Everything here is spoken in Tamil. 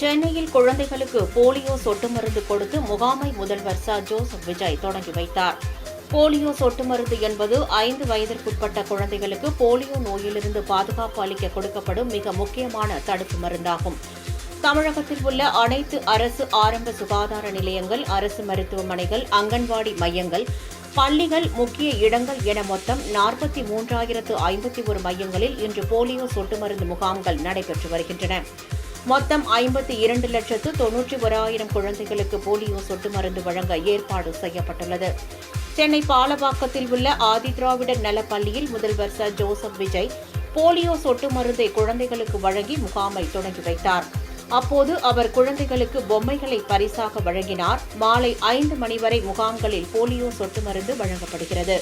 சென்னையில் குழந்தைகளுக்கு போலியோ சொட்டு மருந்து கொடுத்து முகாமை முதல்வர் ச. ஜோசப் விஜய் தொடங்கி வைத்தார். போலியோ சொட்டு மருந்து என்பது 5 வயதிற்குட்பட்ட குழந்தைகளுக்கு போலியோ நோயிலிருந்து பாதுகாப்பு அளிக்க கொடுக்கப்படும் மிக முக்கியமான தடுப்பு மருந்தாகும். தமிழகத்தில் உள்ள அனைத்து அரசு ஆரம்ப சுகாதார நிலையங்கள், அரசு மருத்துவமனைகள், அங்கன்வாடி மையங்கள், பள்ளிகள், முக்கிய இடங்கள் என மொத்தம் 43,051 மையங்களில் இன்று போலியோ சொட்டு மருந்து முகாம்கள் நடைபெற்று வருகின்றன. மொத்தம் 52,91,000 குழந்தைகளுக்கு போலியோ சொட்டு மருந்து வழங்க ஏற்பாடு செய்யப்பட்டுள்ளது. சென்னை பாலவாக்கத்தில் உள்ள ஆதிதிராவிடர் நலப்பள்ளியில் முதல்வர் ச. ஜோசப் விஜய் போலியோ சொட்டு மருந்தை குழந்தைகளுக்கு வழங்கி முகாமை தொடங்கி வைத்தார். அப்போது அவர் குழந்தைகளுக்கு பொம்மைகளை பரிசாக வழங்கினார். மாலை 5 மணி வரை முகாம்களில் போலியோ சொட்டு மருந்து வழங்கப்படுகிறது.